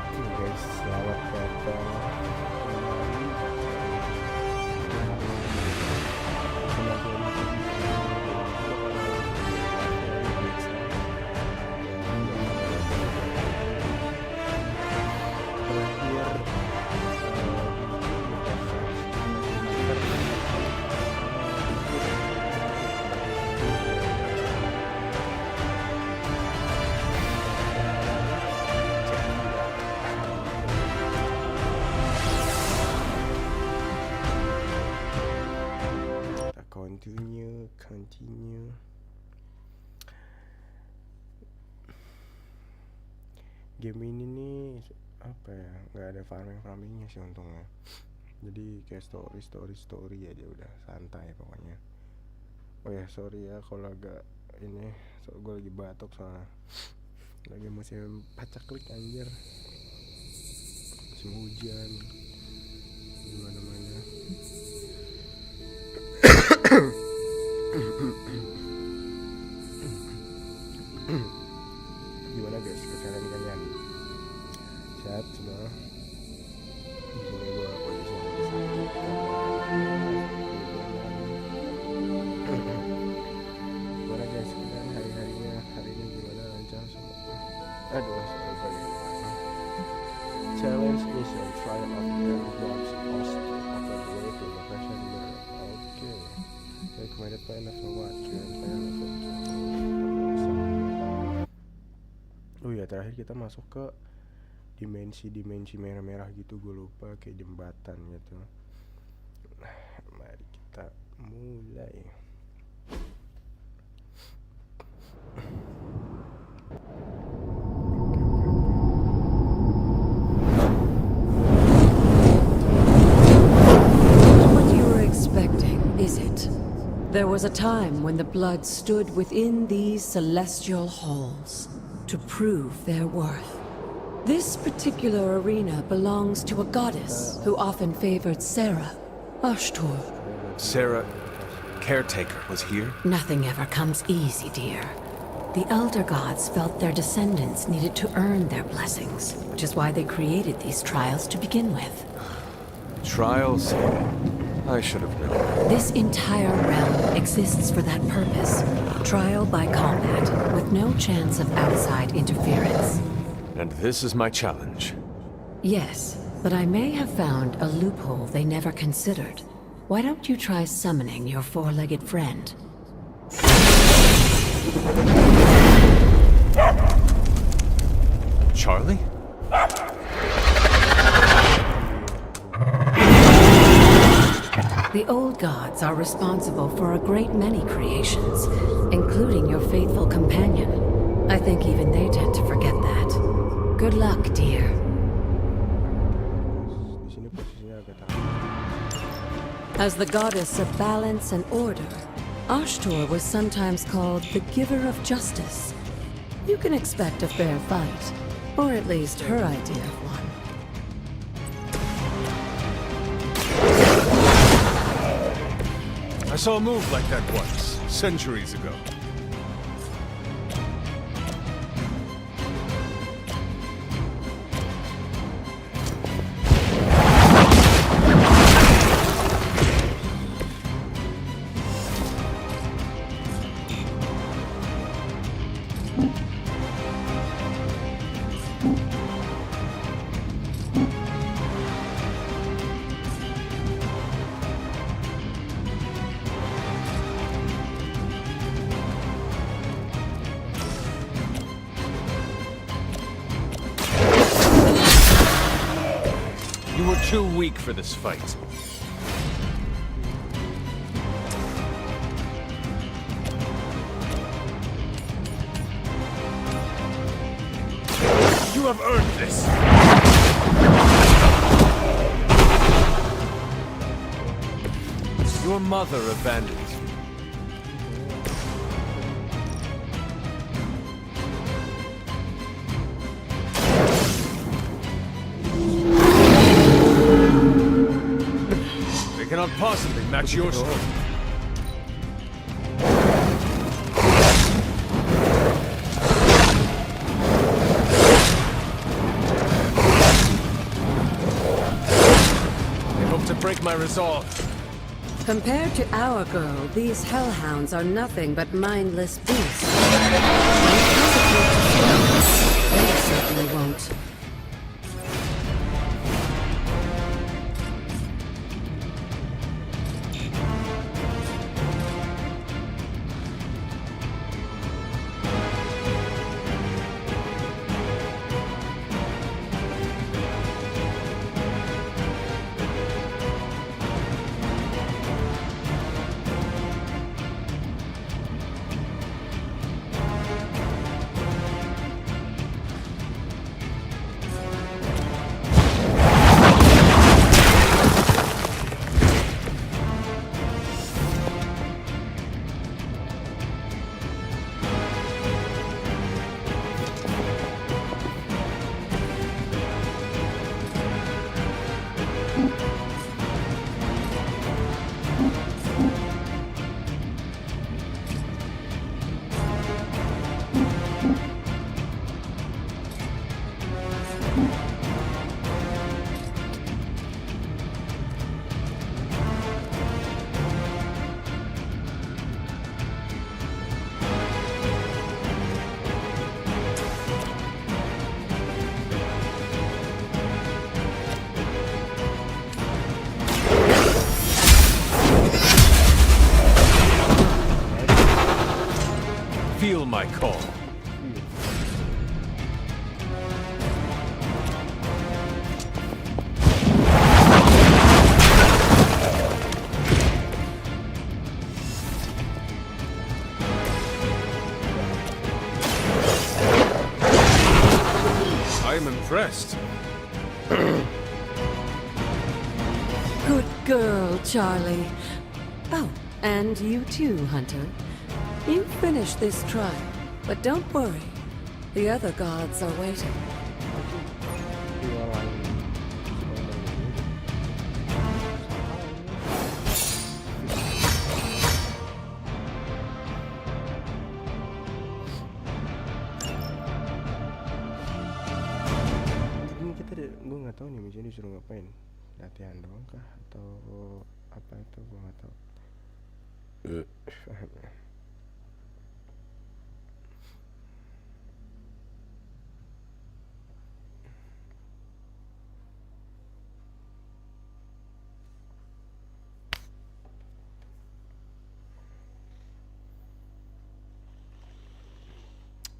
Guys, selamat datang continue. Game ini nih apa ya, nggak ada farmingnya sih untungnya, jadi kayak story aja, udah santai pokoknya. Oh ya sorry ya kalau agak ini, gue lagi batuk soalnya lagi musim pacaklik anjir, musim hujan gimana-mana. Gimana guys kesehatan kalian? Sehat semua? Di sini gua kondisi lagi sakit gimana guys kalian hari-harinya? Hari ini gimana, lancar semua? Aduh sorry. Challenge mission, try of the blocks post of the way to the fashion mirror. Okay. Recommended plan of what? Oh ya, terakhir kita masuk ke dimensi merah-merah gitu, gue lupa, kayak jembatan gitu. Mari kita mulai. What you were expecting, is it? There was a time when the blood stood within these celestial halls to prove their worth. This particular arena belongs to a goddess who often favored Sarah, Ashtur. Sarah, caretaker, was here? Nothing ever comes easy, dear. The elder gods felt their descendants needed to earn their blessings, which is why they created these trials to begin with. Trials? I should have known. This entire realm exists for that purpose. Trial by combat, with no chance of outside interference. And this is my challenge. Yes, but I may have found a loophole they never considered. Why don't you try summoning your four-legged friend? Charlie? The old gods are responsible for a great many creations, including your faithful companion. I think even they tend to forget that. Good luck, dear. As the goddess of balance and order, Ashtur was sometimes called the giver of justice. You can expect a fair fight, or at least her idea of one. I saw a move like that once, centuries ago. You were too weak for this fight. You have earned this! Your mother abandoned you. They cannot possibly match your strength. break my resolve. Compared to our girl, these hellhounds are nothing but mindless beasts. They certainly won't. Feel my call. I'm impressed. Good girl, Charlie. Oh, and you too, Hunter. You finished this trial, but don't worry. The other gods are waiting. Ini gue nggak tahu nih misi disuruh ngapain, latihan doang kah atau apa itu gue nggak tahu.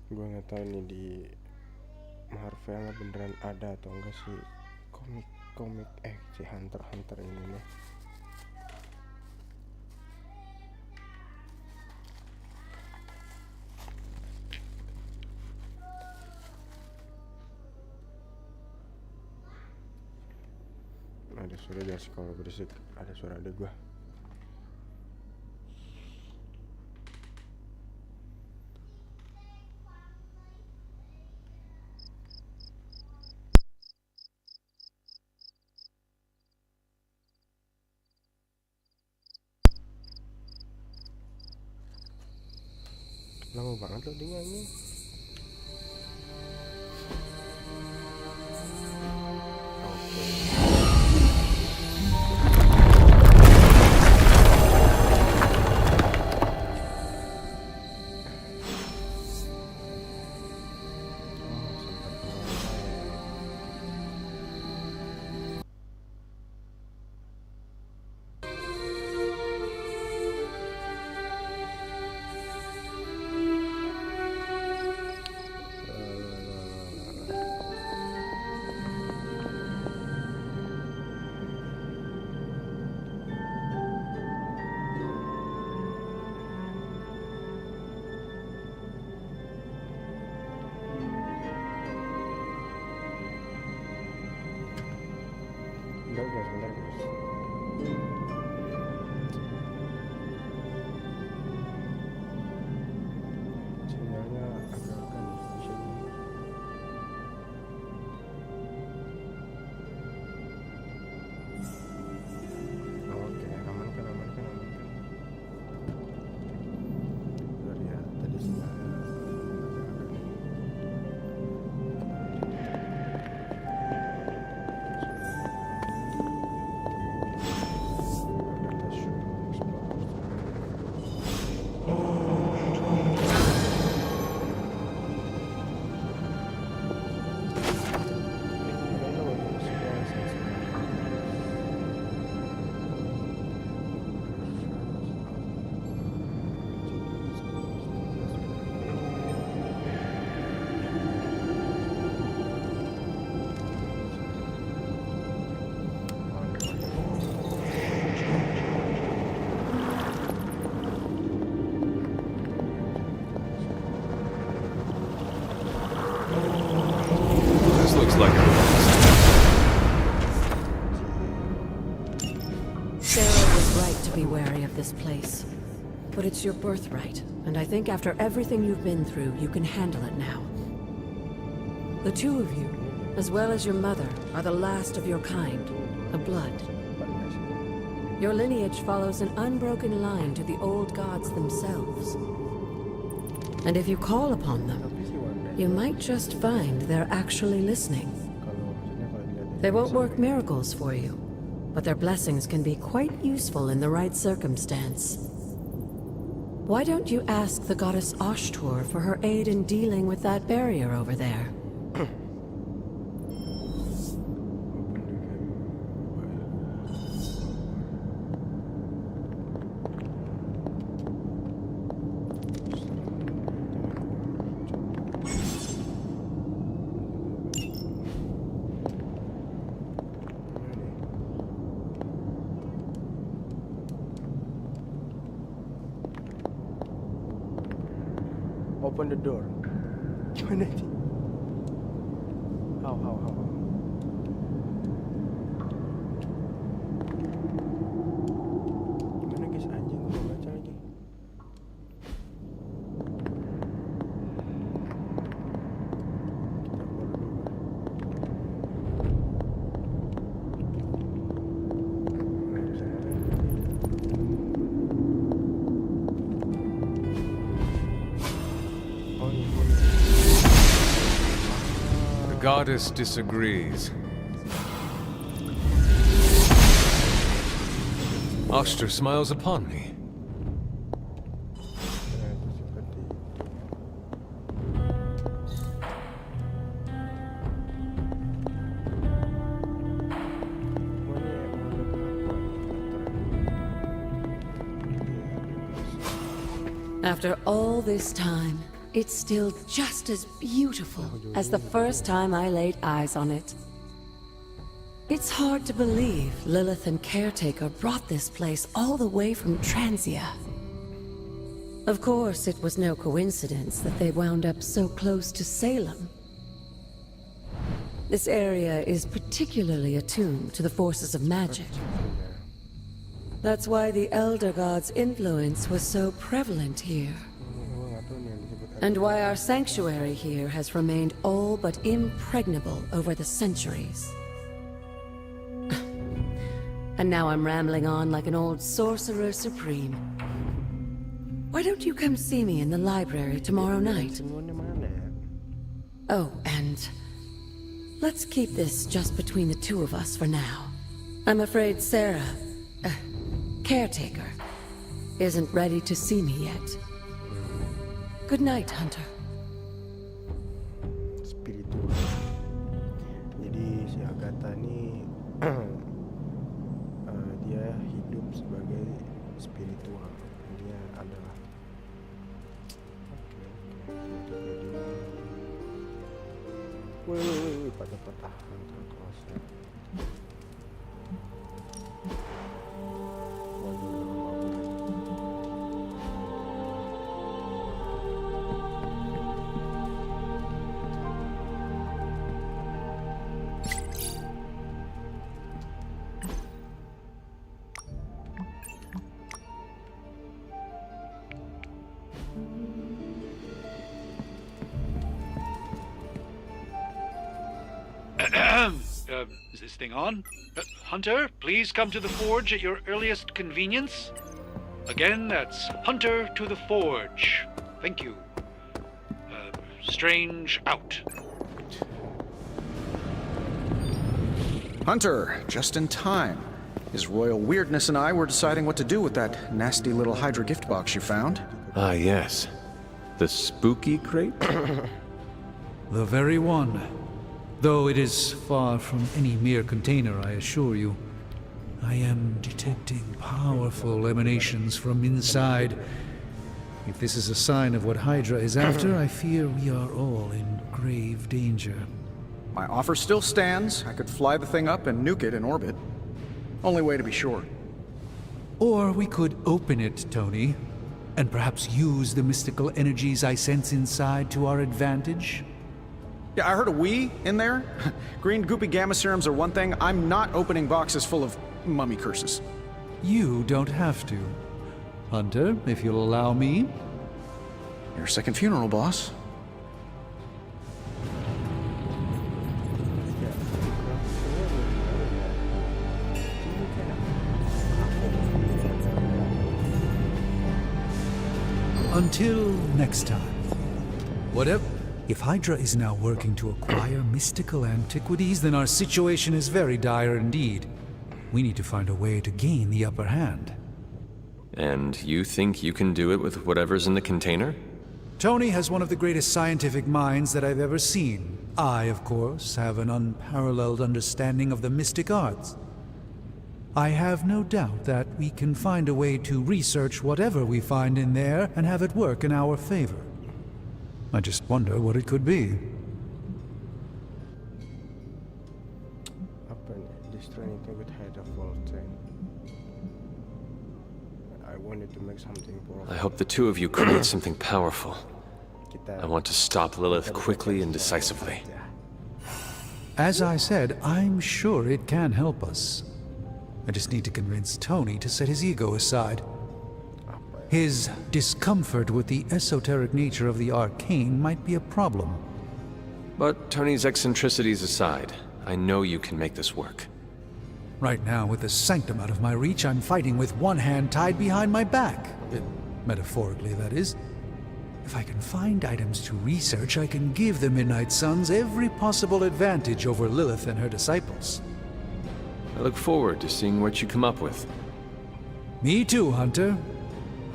Gue nggak tahu nih di Marvel beneran ada atau enggak sih komik si Hunter ini nih. Ada suara jas kalau berisik, ada suara adek gua. Lama banget loh dia nyanyi. Bentar guys. Sinyalnya agak-agak nih di sini. Oke, amankan. Udah ya, tadi sinyalnya agak-agak nih. be wary of this place. But it's your birthright, and I think after everything you've been through, you can handle it now. The two of you, as well as your mother, are the last of your kind, the Blood. Your lineage follows an unbroken line to the old gods themselves. And if you call upon them, you might just find they're actually listening. They won't work miracles for you, but their blessings can be quite useful in the right circumstance. Why don't you ask the goddess Ashtur for her aid in dealing with that barrier over there? Open the door. Gimana sih? How? Gimana guys, anjing gua mau baca lagi. Kita keluar dulu. Nggak bisa The goddess disagrees. Ashtur smiles upon me. ternyata seperti itu. Mana yang mau apa? After all this time, it's still just as beautiful as the first time I laid eyes on it. It's hard to believe Lilith and Caretaker brought this place all the way from Transia. Of course, it was no coincidence that they wound up so close to Salem. This area is particularly attuned to the forces of magic. That's why the Elder God's influence was so prevalent here. Gua nggak tahu nih yang disebut And why our sanctuary here has remained all but impregnable over the centuries. And now I'm rambling on like an old sorcerer supreme. Why don't you come see me in the library tomorrow night? Semuanya mana ya? Oh, and let's keep this just between the two of us for now. I'm afraid Sarah, Caretaker, isn't ready to see me yet. Good night, Hunter. Spiritual. Jadi si Agatha ini dia hidup sebagai spiritual. Dia adalah Wih, pada petahan terkosnya. Is this thing on? Hunter, please come to the forge at your earliest convenience. Again, that's Hunter to the forge. Thank you. Strange out. Hunter, just in time. His royal weirdness and I were deciding what to do with that nasty little Hydra gift box you found. Ah, yes. The spooky crate? The very one. Though it is far from any mere container, I assure you. I am detecting powerful emanations from inside. If this is a sign of what Hydra is after, I fear we are all in grave danger. My offer still stands. I could fly the thing up and nuke it in orbit. Only way to be sure. Or we could open it, Tony, and perhaps use the mystical energies I sense inside to our advantage. Yeah, I heard a "we" in there. Green goopy gamma serums are one thing. I'm not opening boxes full of mummy curses. You don't have to. Hunter, if you'll allow me. Your second funeral, boss. Until next time. Whatever. If Hydra is now working to acquire mystical antiquities, then our situation is very dire indeed. We need to find a way to gain the upper hand. And you think you can do it with whatever's in the container? Tony has one of the greatest scientific minds that I've ever seen. I, of course, have an unparalleled understanding of the mystic arts. I have no doubt that we can find a way to research whatever we find in there and have it work in our favor. I just wonder what it could be. Apa nih? Destroy anything with head of Voltaire. I wanted to make something I hope the two of you create something powerful. I want to stop Lilith quickly and decisively. As I said, I'm sure it can help us. I just need to convince Tony to set his ego aside. His discomfort with the esoteric nature of the arcane might be a problem. But Tony's eccentricities aside, I know you can make this work. Right now, with the sanctum out of my reach, I'm fighting with one hand tied behind my back. Metaphorically, that is. If I can find items to research, I can give the Midnight Suns every possible advantage over Lilith and her disciples. I look forward to seeing what you come up with. Me too, Hunter.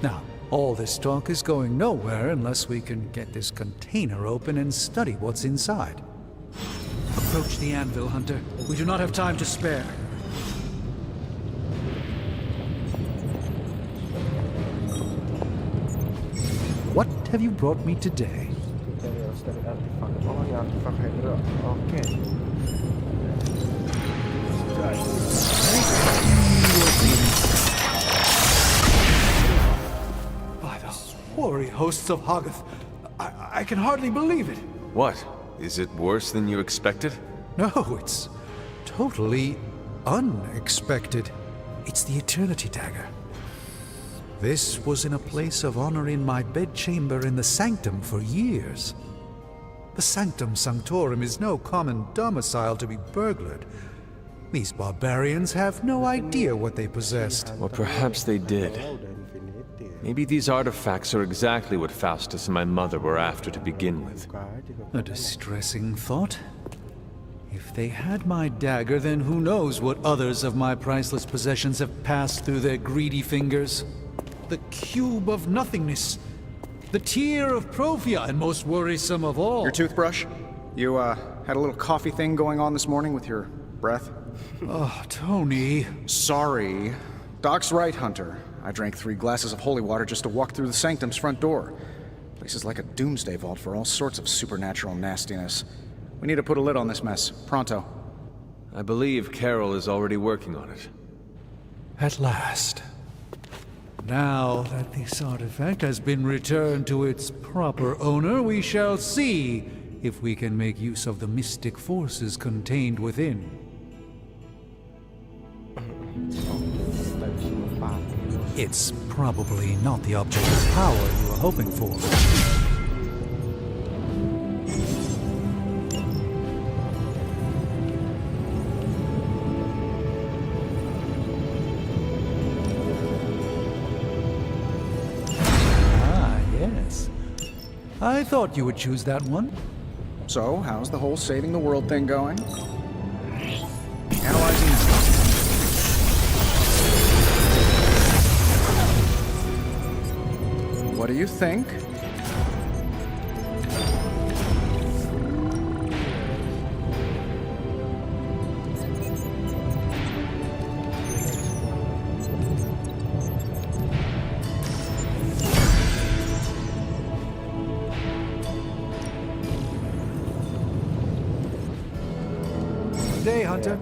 Now, all this talk is going nowhere unless we can get this container open and study what's inside. Approach the anvil, Hunter. We do not have time to spare. What have you brought me today? Oh, ini artefak Hydra. Oke. By the hoary hosts of Hoggoth, I can hardly believe it. What? Is it worse than you expected? No, it's totally unexpected. It's the Eternity Dagger. This was in a place of honor in my bedchamber in the Sanctum for years. The Sanctum Sanctorum is no common domicile to be burglared. These barbarians have no idea what they possessed. Well, perhaps they did. Maybe these artifacts are exactly what Faustus and my mother were after to begin with. A distressing thought. If they had my dagger, then who knows what others of my priceless possessions have passed through their greedy fingers. The cube of nothingness. The tear of Prophia, and most worrisome of all. Your toothbrush? You, had a little coffee thing going on this morning with your breath? Oh, Tony. Sorry. Doc's right, Hunter. I drank 3 glasses of holy water just to walk through the Sanctum's front door. Place is like a doomsday vault for all sorts of supernatural nastiness. We need to put a lid on this mess. Pronto. I believe Carol is already working on it. At last. Now that this artifact has been returned to its proper owner, we shall see if we can make use of the mystic forces contained within. It's probably not the object of power you were hoping for. Ah, yes. I thought you would choose that one. So, how's the whole saving the world thing going? Analyzing now. What do you think? Good day, Hunter.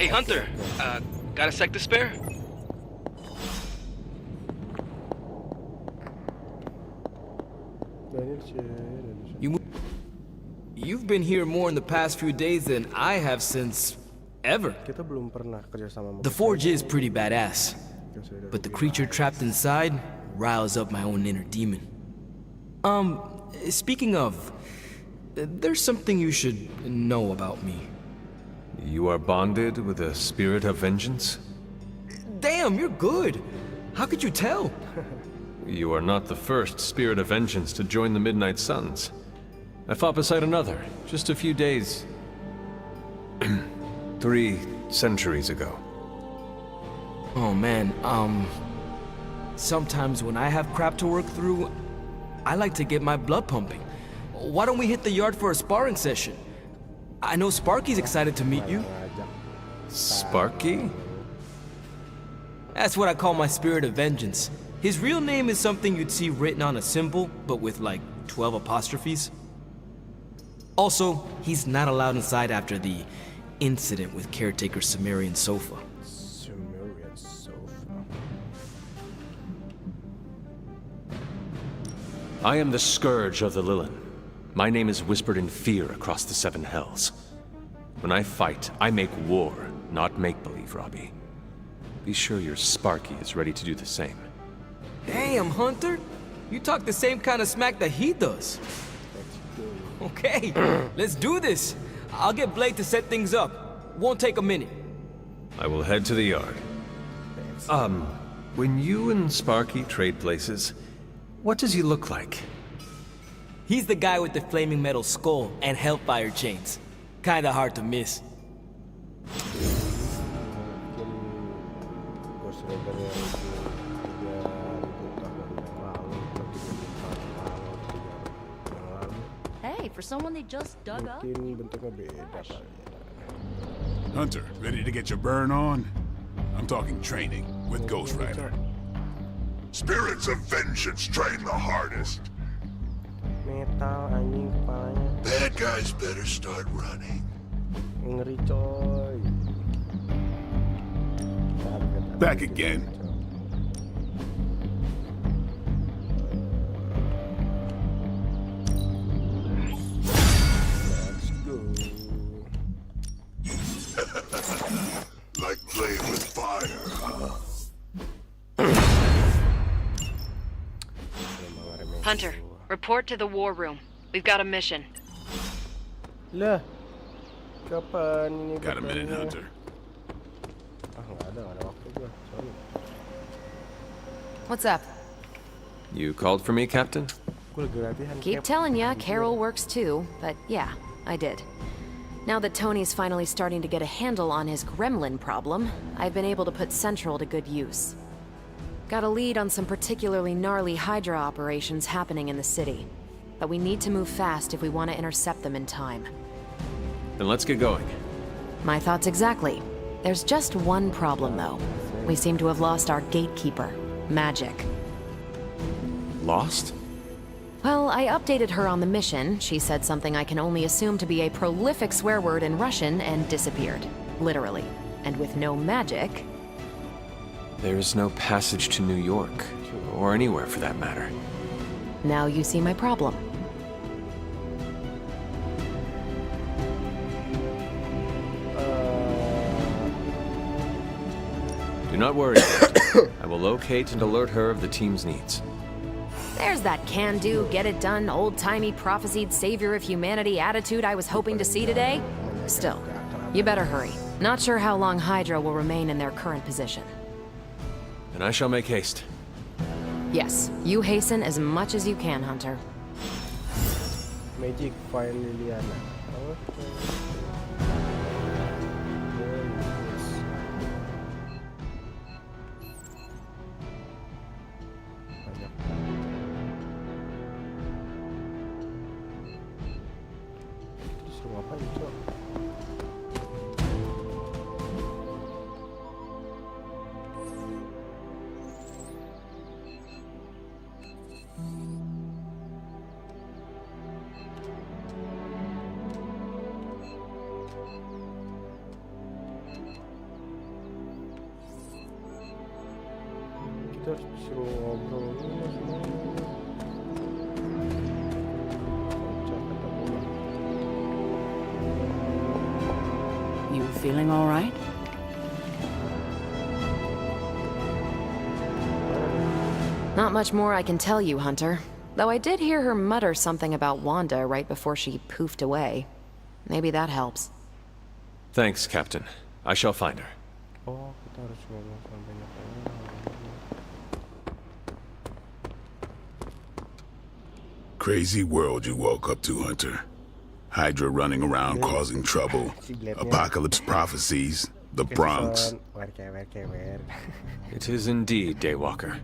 Hey, Hunter. Got a sec to spare? You've been here more in the past few days than I have since ever. Kita belum pernah kerja sama. The forge is pretty badass, but the creature trapped inside riles up my own inner demon. Speaking of, there's something you should know about me. You are bonded with a spirit of vengeance? Damn, you're good. How could you tell? You are not the first spirit of vengeance to join the Midnight Suns. I fought beside another, just a few days... 3 centuries ago. Oh man, sometimes when I have crap to work through, I like to get my blood pumping. Why don't we hit the yard for a sparring session? I know Sparky's excited to meet you. Sparky? That's what I call my spirit of vengeance. His real name is something you'd see written on a symbol, but with like 12 apostrophes. Also, he's not allowed inside after the incident with caretaker Sumerian Sofa. Sumerian Sofa. I am the Scourge of the Lilin. My name is whispered in fear across the 7 hells. When I fight, I make war, not make-believe, Robbie. Be sure your Sparky is ready to do the same. Damn, Hunter! You talk the same kind of smack that he does. Okay, let's do this. I'll get Blade to set things up. Won't take a minute. I will head to the yard. When you and Sparky trade places, what does he look like? He's the guy with the flaming metal skull and hellfire chains. Kinda hard to miss. Hey, for someone they just dug up. Mungkin bentuknya beda kali ya. Hunter, ready to get your burn on? I'm talking training with Ghost Rider. Spirits of vengeance train the hardest. Metal anjing kepalanya. Bad guys better start running. Ngeri coy. Back again. Let's go. Like playing with fire, huh? Hunter, report to the war room. We've got a mission. Lah. Kapan ini Got a minute, katanya? Hunter. Nggak ada waktu gua. Sorry. What's up? You called for me, Captain? Gua lagi latihan. Keep telling ya, Carol works too, but yeah, I did. Now that Tony's finally starting to get a handle on his gremlin problem, I've been able to put Central to good use. Got a lead on some particularly gnarly Hydra operations happening in the city. But we need to move fast if we want to intercept them in time. Then let's get going. My thoughts exactly. There's just one problem, though. We seem to have lost our gatekeeper, Magic. Lost? Well, I updated her on the mission. She said something I can only assume to be a prolific swear word in Russian and disappeared. Literally. And with no magic... There is no passage to New York, or anywhere for that matter. Now you see my problem. Do not worry, Captain. I will locate and alert her of the team's needs. There's that can-do, get-it-done, old-timey prophesied savior of humanity attitude I was hoping to see today. Still, you better hurry. Not sure how long Hydra will remain in their current position. Then I shall make haste. Yes, you hasten as much as you can, Hunter. Magic Fire Liliana. Disuruh ngapain, Cok? Kita harus disuruh ngobrol dulu semuanya. Kocak kata gua. You feeling all right? Not much more I can tell you, Hunter. Though I did hear her mutter something about Wanda right before she poofed away. Maybe that helps. Thanks, Captain. I shall find her. Oh, kita harus ngomong sama banyak orang. Crazy world you woke up to, Hunter. Hydra running around causing trouble. Apocalypse prophecies. The Bronx. It is indeed, Daywalker.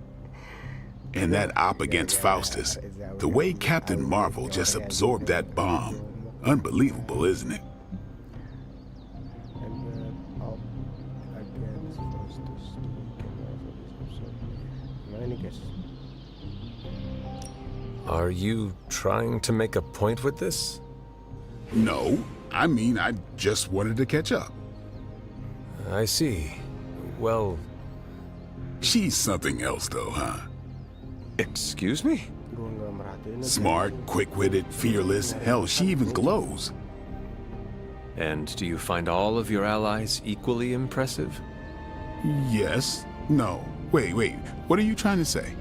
And that op against Faustus. The way Captain Marvel just absorbed that bomb. Unbelievable, isn't it? Are you trying to make a point with this? No. I mean, I just wanted to catch up. I see. Well... She's something else, though, huh? Excuse me? Smart, quick-witted, fearless. Hell, she even glows. And do you find all of your allies equally impressive? Yes. No. Wait. What are you trying to say?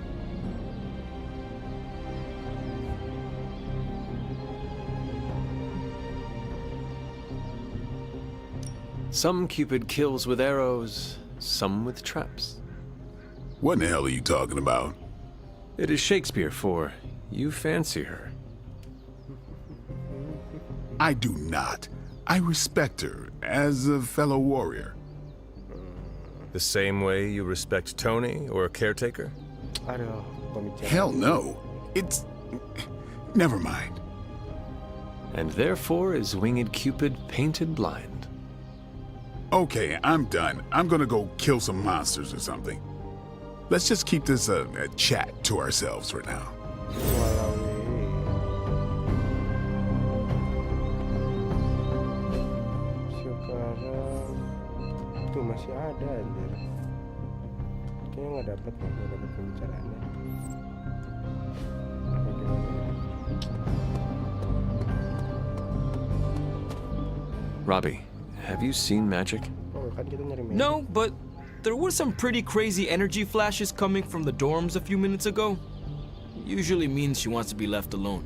Some Cupid kills with arrows, some with traps. What in the hell are you talking about? It is Shakespeare for you fancy her. I do not. I respect her as a fellow warrior. The same way you respect Tony or a caretaker? Hell no. It's... Never mind. And therefore is Winged Cupid painted blind. Okay, I'm done. I'm gonna go kill some monsters or something. Let's just keep this a chat to ourselves for now. Sekarang tuh masih ada anjir. Kayaknya nggak dapet pembicaraannya. Apa gimana? Robbie, have you seen magic? Oh, kan kita nyari magic. No, but there were some pretty crazy energy flashes coming from the dorms a few minutes ago. Usually means she wants to be left alone.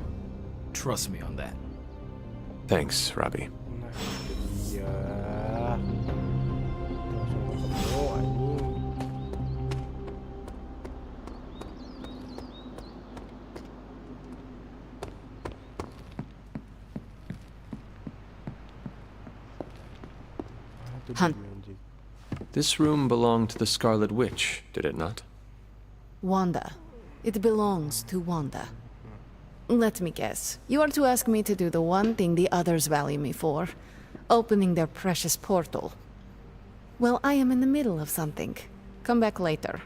Trust me on that. Thanks, Robbie. Nah, itu dia. Langsung ketemu anjing. Hunt. This room belonged to the Scarlet Witch, did it not? Wanda. It belongs to Wanda. Let me guess. You are to ask me to do the one thing the others value me for. Opening their precious portal. Well, I am in the middle of something. Come back later.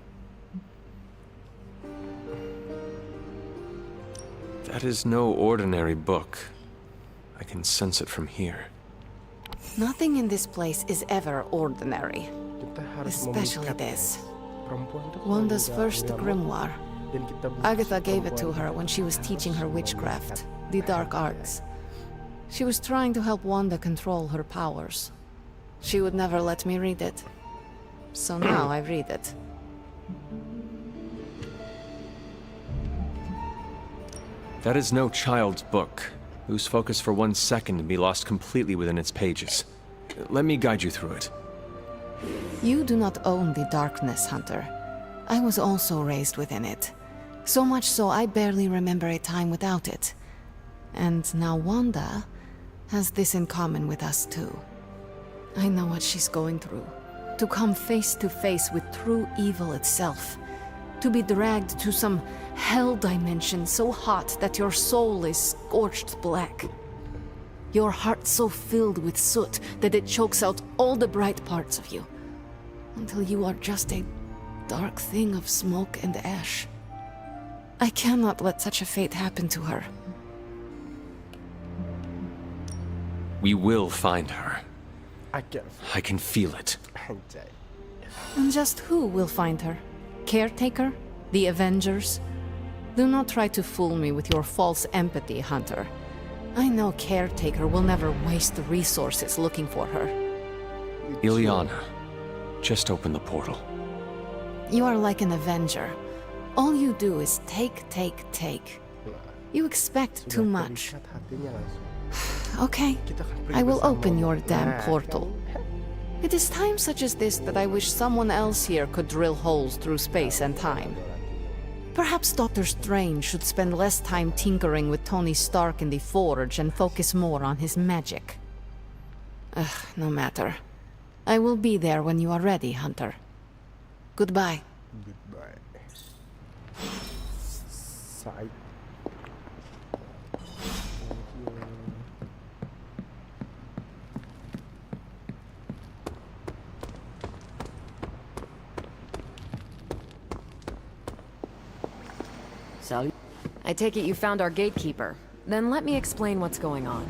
That is no ordinary book. I can sense it from here. Nothing in this place is ever ordinary. Especially this. Wanda's first grimoire. Agatha gave it to her when she was teaching her witchcraft, the dark arts. She was trying to help Wanda control her powers. She would never let me read it. So now I read it. That is no child's book. Lose focus for 1 second and be lost completely within its pages. Let me guide you through it. You do not own the darkness, Hunter. I was also raised within it. So much so I barely remember a time without it. And now Wanda has this in common with us too. I know what she's going through. To come face to face with true evil itself. To be dragged to some hell dimension so hot that your soul is scorched black. Your heart so filled with soot that it chokes out all the bright parts of you. Until you are just a dark thing of smoke and ash. I cannot let such a fate happen to her. We will find her. I can feel it. And just who will find her? Caretaker? The Avengers? Do not try to fool me with your false empathy, Hunter. I know Caretaker will never waste resources looking for her. Ileana, just open the portal. You are like an Avenger. All you do is take. You expect too much. Okay, I will open your damn portal. It is times such as this that I wish someone else here could drill holes through space and time. Perhaps Doctor Strange should spend less time tinkering with Tony Stark in the Forge and focus more on his magic. No matter. I will be there when you are ready, Hunter. Goodbye. Goodbye. Side. I take it you found our gatekeeper. Then let me explain what's going on.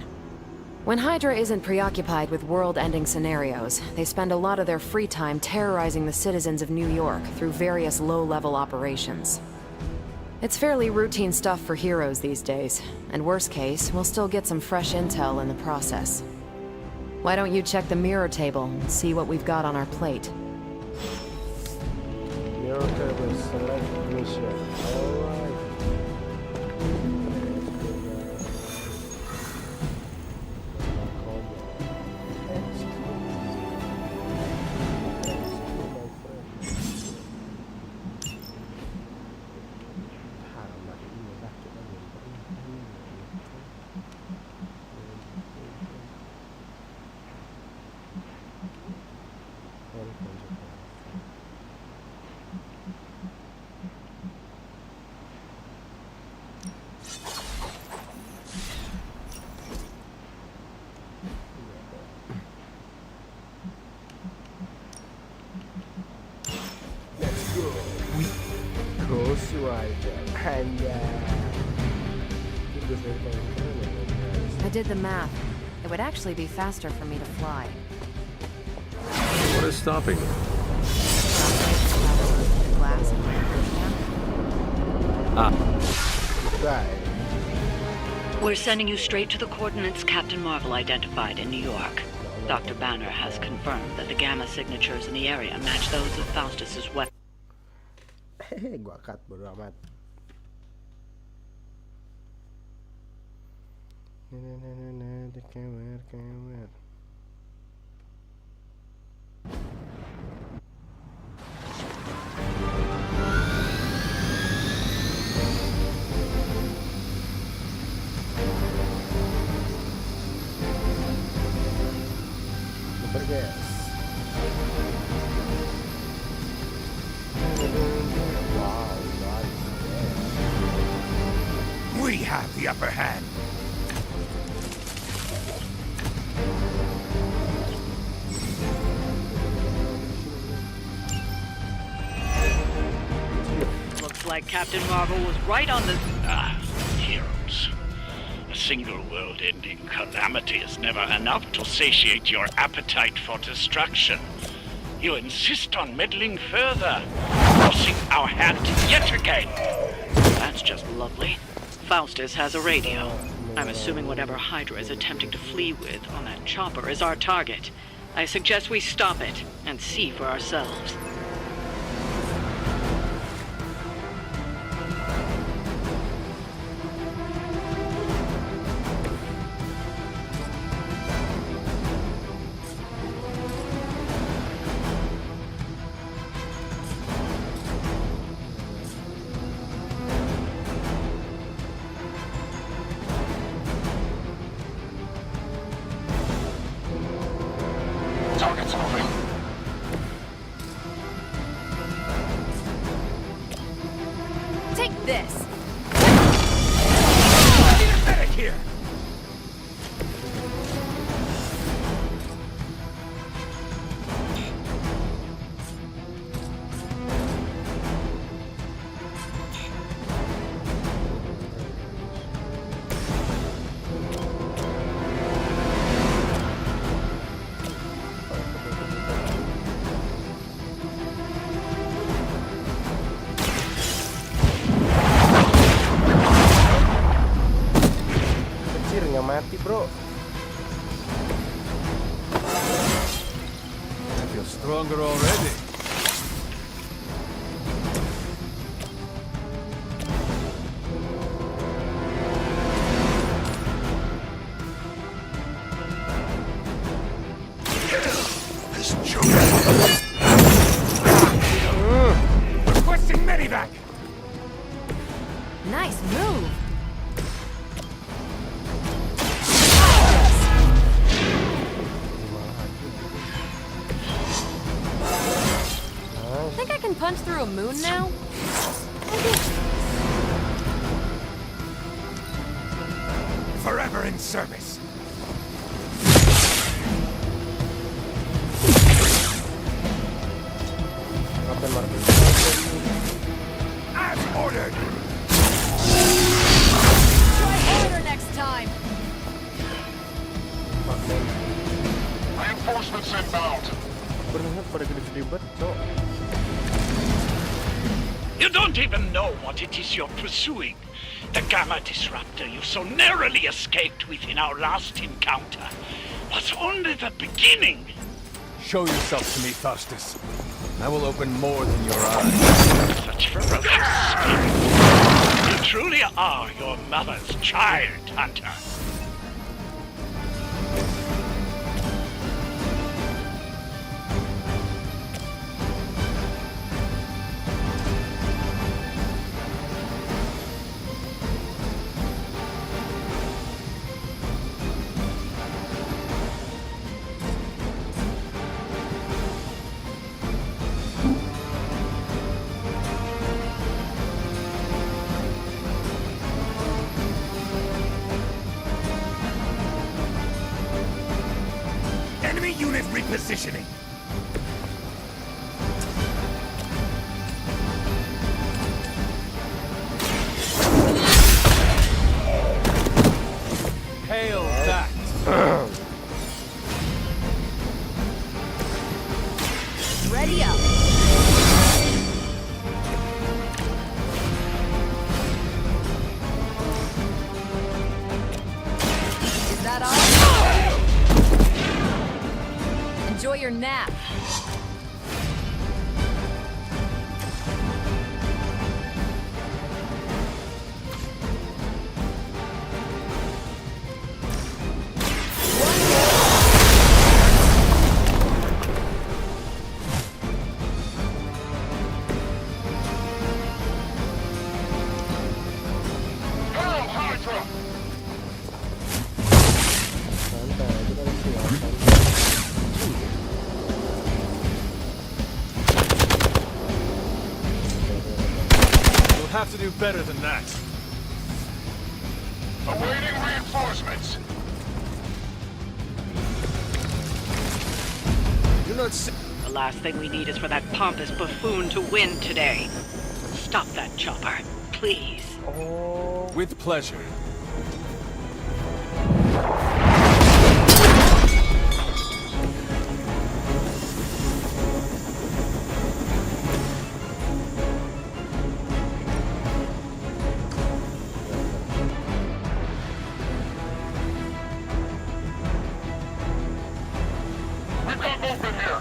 When Hydra isn't preoccupied with world-ending scenarios, they spend a lot of their free time terrorizing the citizens of New York through various low-level operations. It's fairly routine stuff for heroes these days, and worst case, we'll still get some fresh intel in the process. Why don't you check the mirror table and see what we've got on our plate? Mirror table, select mission. Alright. I did the math. It would actually be faster for me to fly. What is stopping you? The glass and We're sending you straight to the coordinates Captain Marvel identified in New York. Dr. Banner has confirmed that the gamma signatures in the area match those of Faustus's weapon. Gua cut bodo amat. Kewer. Bergas. Wow, nice. We have the upper hand. Looks like Captain Marvel was right on the... Heroes. A single world-ending calamity is never enough to satiate your appetite for destruction. You insist on meddling further, forcing our hand yet again. That's just lovely. Faustus has a radio. I'm assuming whatever Hydra is attempting to flee with on that chopper is our target. I suggest we stop it and see for ourselves. Take this! Here. yang mati, bro. I feel stronger already. This joke. Requesting medivac! Nice move. Think I can punch through a moon now? Forever in service. As ordered. Try harder next time. Reinforcements inbound. Bener pada gede-gede banget, Cok. You don't even know what it is you're pursuing. The Gamma Disruptor you so narrowly escaped with in our last encounter was only the beginning. Show yourself to me, Faustus. I will open more than your eyes. Such ferocious spirit. You truly are your mother's child, Hunter. Enemy unit repositioning. Hail that. Ready up. Is that all? Enjoy your nap. Hail Hydra! Santai aja kali sih ya. You'll have to do better than that. Awaiting reinforcements. You're not sick. The last thing we need is for that pompous buffoon to win today. Stop that chopper, please. With pleasure. We've got movement here.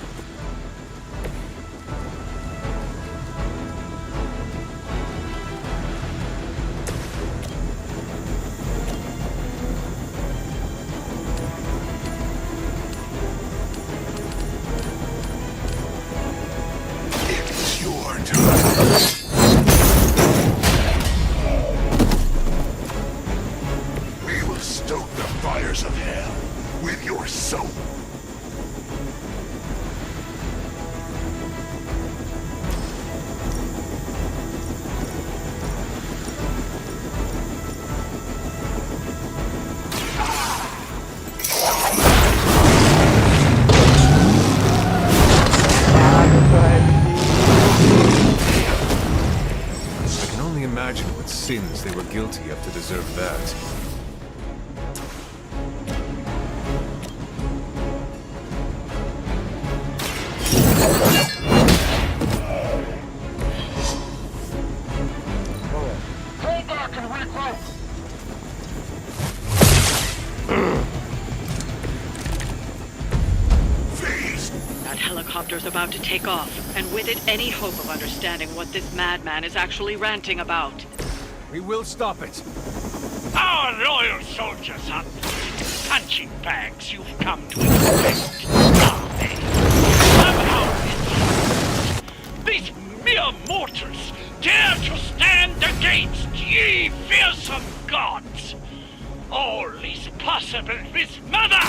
It's your turn. We will stoke the fires of hell with your soul. I can only imagine what sins they were guilty of to deserve that. Pull back and regroup. helicopter's about to take off, and with it any hope of understanding what this madman is actually ranting about. We will stop it. Our loyal soldiers aren't punching bags you've come to expect, are they? Somehow, these mere mortals dare to stand against ye fearsome gods. All is possible with Mother!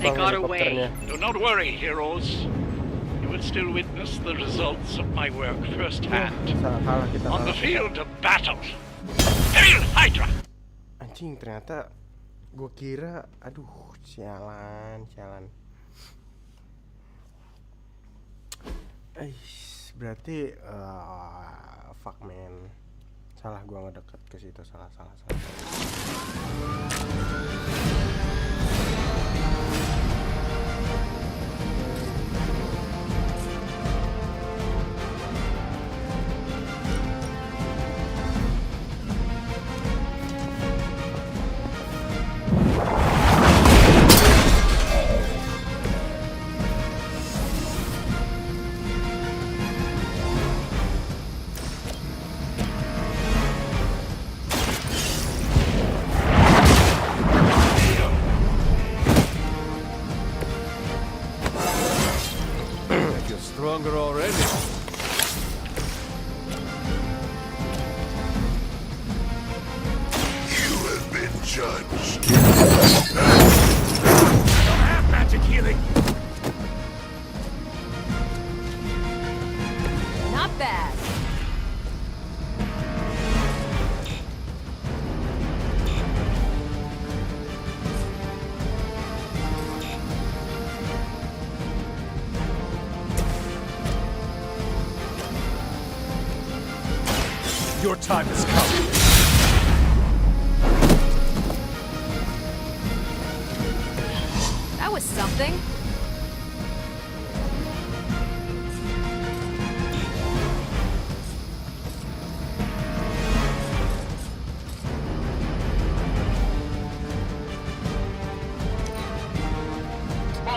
They got away. Do not worry, heroes. You will still witness the results of my work firsthand. On the field of battle. Hail Hydra! Anjing, ternyata gue kira, aduh, sialan. Berarti fuck man. Salah gue ngedeket ke situ, salah. Stronger already. You have been judged. I don't have magic healing. Not bad. Your time has come. That was something.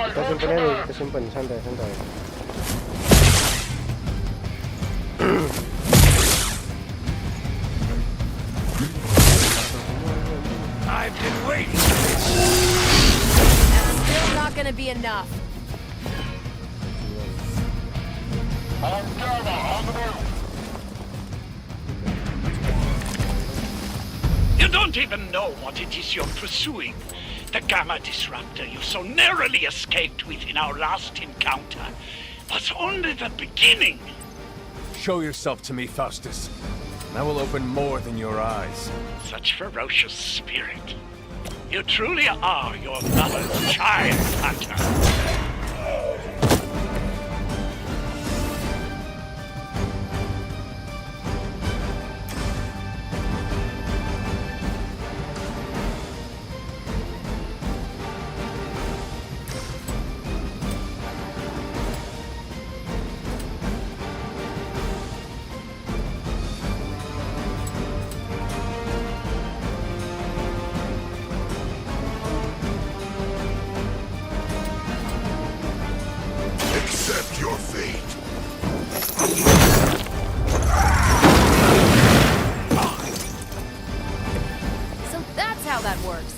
Kita simpen santai. I've been waiting. That's still not gonna be enough. You don't even know what it is you're pursuing. The Gamma Disruptor you so narrowly escaped with in our last encounter was only the beginning. Show yourself to me, Faustus. I will open more than your eyes. Such ferocious spirit. You truly are your mother's child, Hunter. Accept your fate. So that's how that works.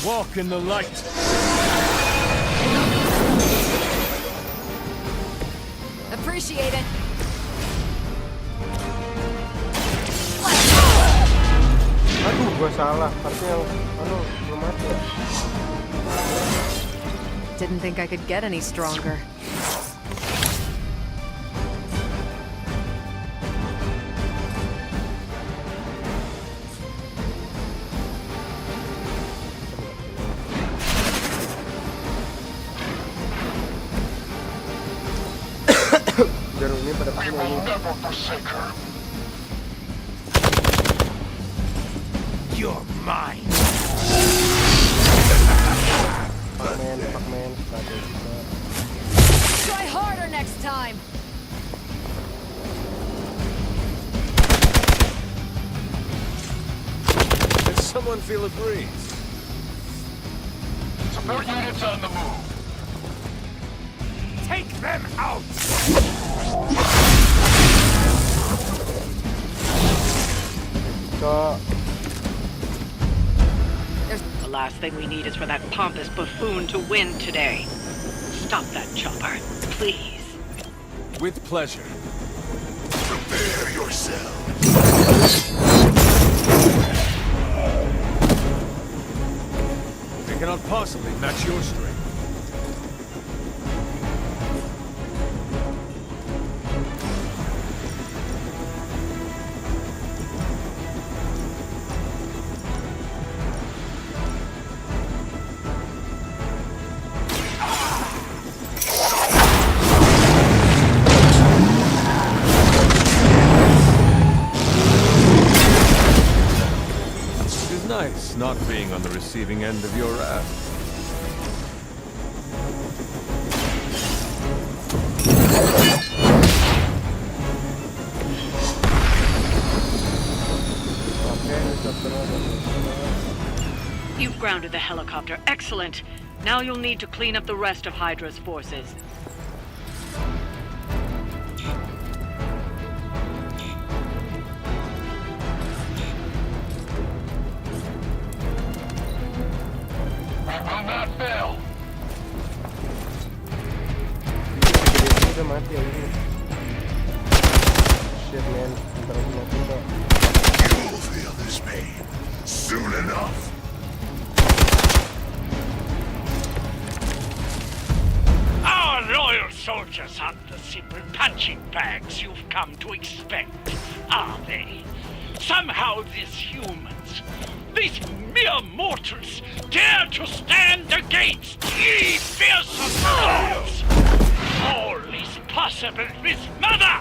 Walk in the light. Appreciate it. Aduh, gue salah. Harusnya belum mati ya. Didn't think I could get any stronger. Jarum ini pada We will never forsake her. You're mine. Fuck man. Try harder next time! Did someone feel a breeze? Support units on the move. Take them out! The last thing we need is for that pompous buffoon to win today. Stop that chopper, please. With pleasure. Prepare yourself. They cannot possibly match your strength. Nice not being on the receiving end of your wrath. You've grounded the helicopter. Excellent. Now you'll need to clean up the rest of Hydra's forces. Mati aja. Shit man, You'll feel this pain soon enough. Our loyal soldiers aren't the simple punching bags you've come to expect, are they? Somehow these humans, these mere mortals, dare to stand against ye fearsome gods! All is possible with Mother!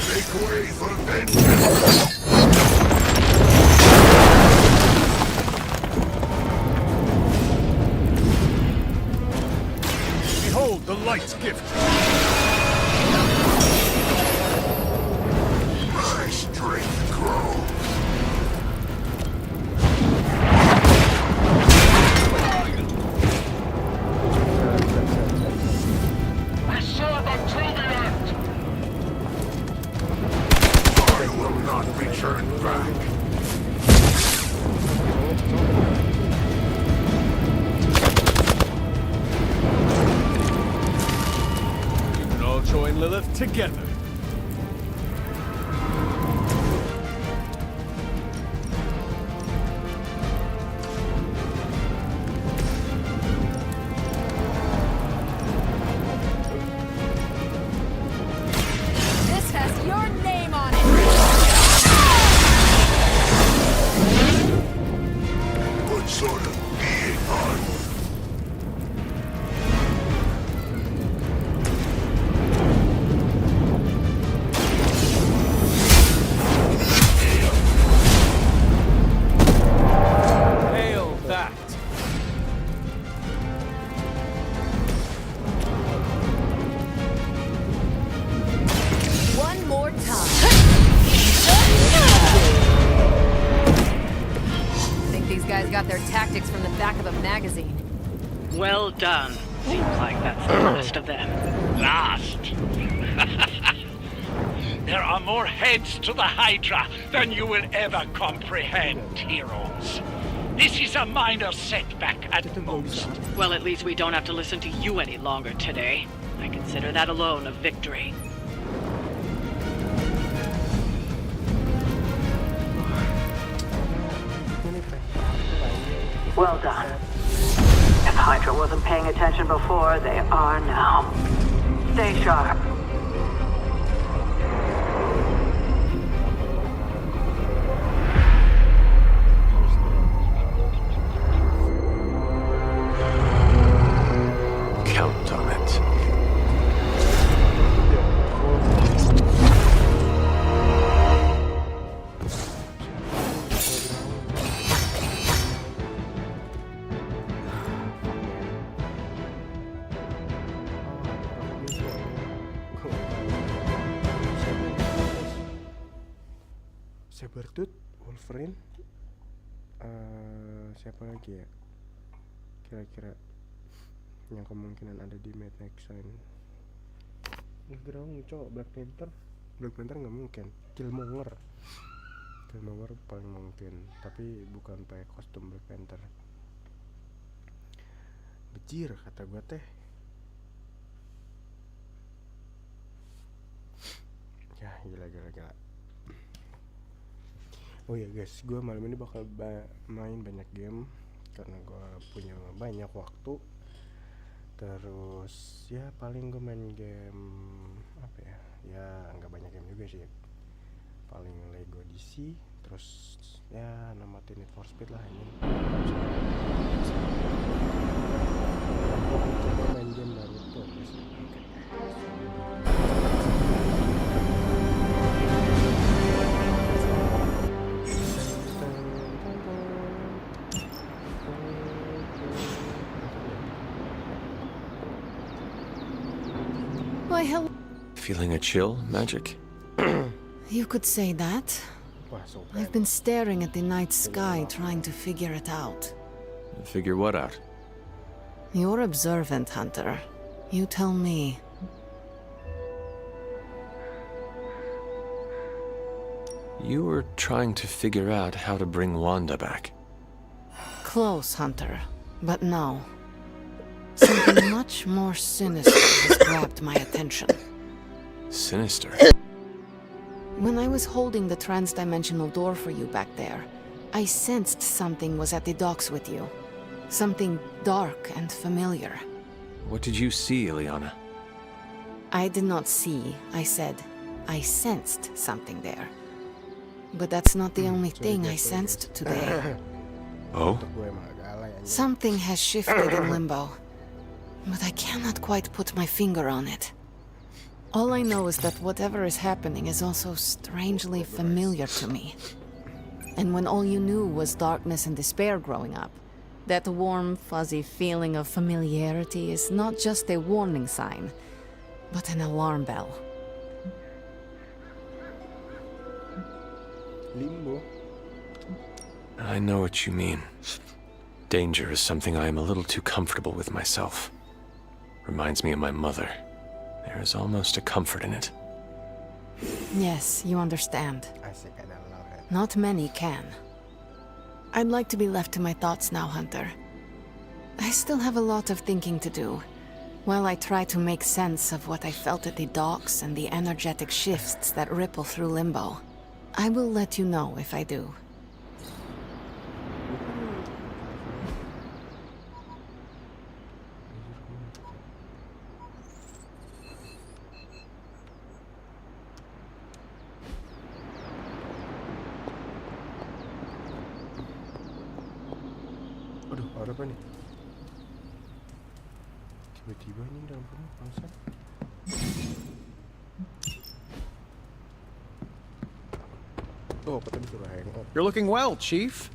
Make way for vengeance! Behold the light's gift. My strength grows. We serve until the end. I will not return back. Join Lilith together. This has your name on it! What sort of being are you? Got their tactics from the back of a magazine. Well done. Seems like that's the last of them. Last? There are more heads to the Hydra than you will ever comprehend, heroes. This is a minor setback at most. Well, at least we don't have to listen to you any longer today. I consider that alone a victory. Well done. If Hydra wasn't paying attention before, they are now. Stay sharp. count on it. Sabertooth, Wolverine, siapa lagi ya? Kira-kira yang kemungkinan ada di Mad Max ini. Ngegerang cowok. Black Panther nggak mungkin. Killmonger paling mungkin, tapi bukan pakai kostum Black Panther. Bejir kata gue teh. Ya gila. Oh ya guys, gue malam ini bakal main banyak game karena gue punya banyak waktu. Terus ya paling gue main game apa ya? Ya nggak banyak game juga sih. Paling Lego DC, terus ya namatin Need for Speed lah ini. Coba main game Naruto guys. Why, hello. Feeling a chill, Magic? You could say that. I've been staring at the night sky trying to figure it out. Figure what out? You're observant, Hunter. You tell me. You were trying to figure out how to bring Wanda back. Close, Hunter. But no. Something much more sinister has grabbed my attention. Sinister? When I was holding the trans-dimensional door for you back there, I sensed something was at the docks with you. Something dark and familiar. What did you see, Ileana? I did not see, I said. I sensed something there. But that's not the only thing I sensed today. Oh? Something has shifted in Limbo. But I cannot quite put my finger on it. All I know is that whatever is happening is also strangely familiar to me. And when all you knew was darkness and despair growing up, that warm, fuzzy feeling of familiarity is not just a warning sign, but an alarm bell. Limbo. I know what you mean. Danger is something I am a little too comfortable with myself. Reminds me of my mother. There is almost a comfort in it. Yes, you understand. Not many can. I'd like to be left to my thoughts now, Hunter. I still have a lot of thinking to do, while I try to make sense of what I felt at the docks and the energetic shifts that ripple through Limbo. I will let you know if I do. Aduh, ada apa nih? Tiba-tiba ini dalam rumah bangsa. Oh, apa tadi suruh hang up? You're looking well, Chief.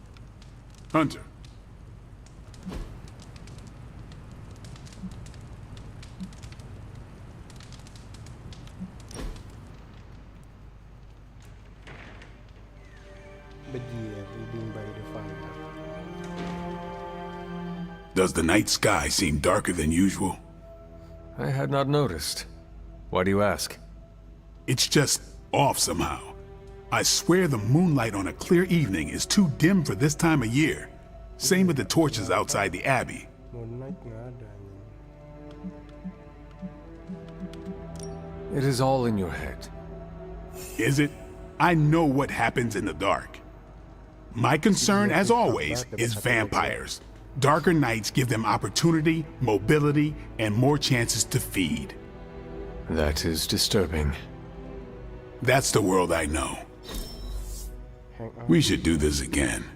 Hunter. Bejir, reading by the fire. Does the night sky seem darker than usual? I had not noticed. Why do you ask? It's just off somehow. I swear the moonlight on a clear evening is too dim for this time of year. Same with the torches outside the Abbey. Moonlight nggak ada. It is all in your head. Is it? I know what happens in the dark. My concern, as always, is vampires. Darker nights give them opportunity, mobility, and more chances to feed. That is disturbing. That's the world I know. We should do this again.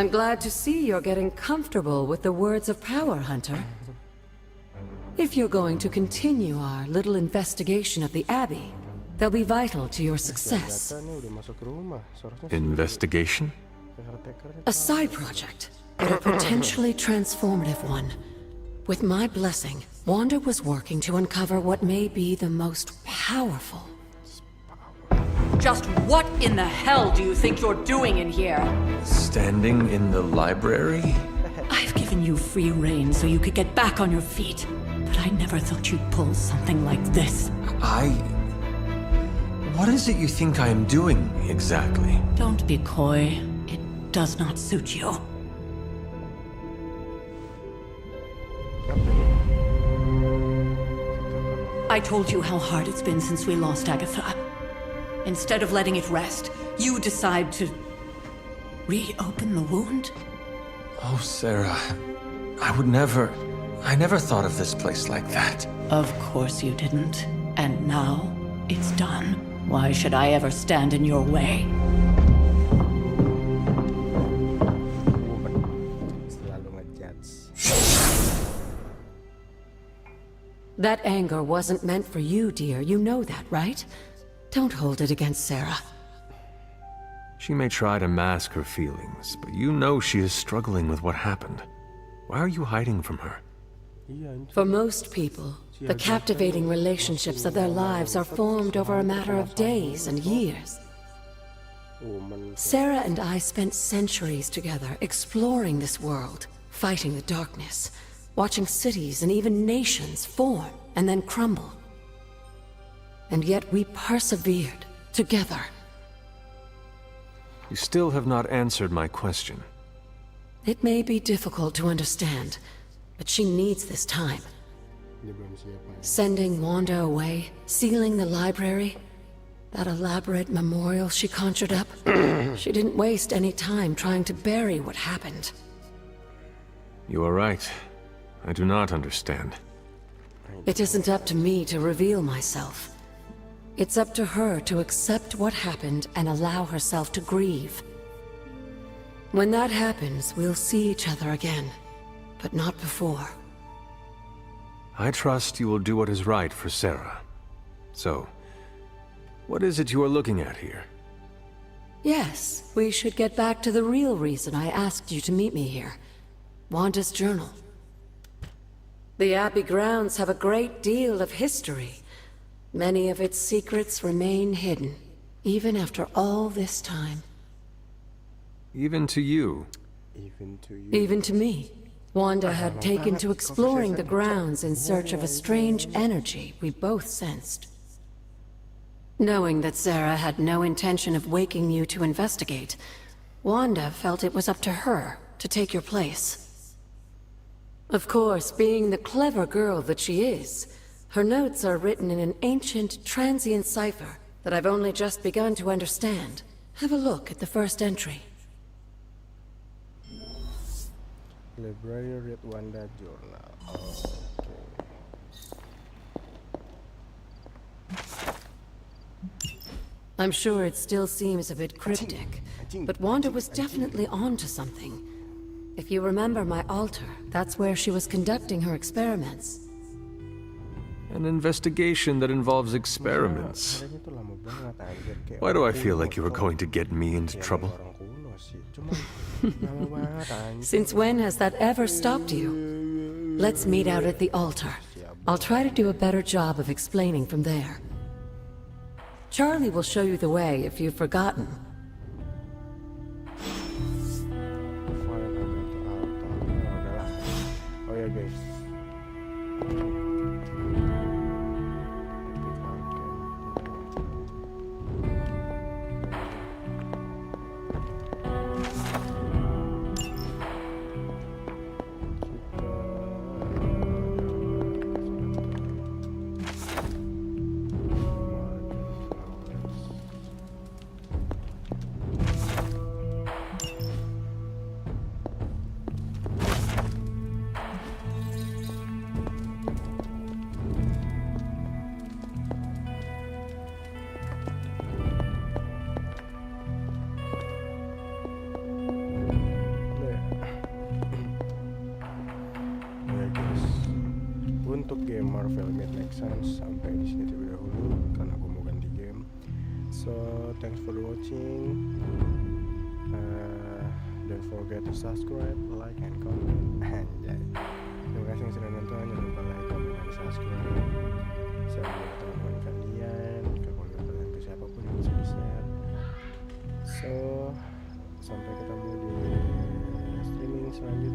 I'm glad to see you're getting comfortable with the words of power, Hunter. If you're going to continue our little investigation of the Abbey, they'll be vital to your success. Investigation? A side project, but a potentially transformative one. With my blessing, Wanda was working to uncover what may be the most powerful. Just what in the hell do you think you're doing in here? Standing in the library? I've given you free rein so you could get back on your feet, but I never thought you'd pull something like this. What is it you think I am doing, exactly? Don't be coy. It does not suit you. I told you how hard it's been since we lost Agatha. Instead of letting it rest, you decide to reopen the wound? Oh, Sarah. I never thought of this place like that. Of course you didn't. And now, it's done. Why should I ever stand in your way? That anger wasn't meant for you, dear. You know that, right? Don't hold it against Sarah. She may try to mask her feelings, but you know she is struggling with what happened. Why are you hiding from her? For most people, the captivating relationships of their lives are formed over a matter of days and years. Sarah and I spent centuries together exploring this world, fighting the darkness, watching cities and even nations form and then crumble. And yet we persevered, together. You still have not answered my question. It may be difficult to understand, but she needs this time. Sending Wanda away, sealing the library, that elaborate memorial she conjured up, she didn't waste any time trying to bury what happened. You are right. I do not understand. It isn't up to me to reveal myself. It's up to her to accept what happened and allow herself to grieve. When that happens, we'll see each other again, but not before. I trust you will do what is right for Sarah. So, what is it you are looking at here? Yes, we should get back to the real reason I asked you to meet me here. Wanda's journal. The Abbey grounds have a great deal of history. Many of its secrets remain hidden, even after all this time. Even to you? Even to me. Wanda had taken to exploring the grounds in search of a strange energy we both sensed. Knowing that Sarah had no intention of waking you to investigate, Wanda felt it was up to her to take your place. Of course, being the clever girl that she is, her notes are written in an ancient, transient cipher that I've only just begun to understand. Have a look at the first entry. Library read Wanda journal. I'm sure it still seems a bit cryptic, but Wanda was definitely onto something. If you remember my altar, that's where she was conducting her experiments. An investigation that involves experiments. Why do I feel like you are going to get me into trouble? Since when has that ever stopped you? Let's meet out at the altar. I'll try to do a better job of explaining from there. Charlie will show you the way if you've forgotten. Oh ya guys. untuk game Marvel Midnight Suns sampai di sini terlebih dahulu karena aku mau ganti game. So thanks for watching. Don't forget to subscribe, like, and comment. Anjay. Terima kasih yang sudah nonton. Jangan lupa like, comment, dan subscribe.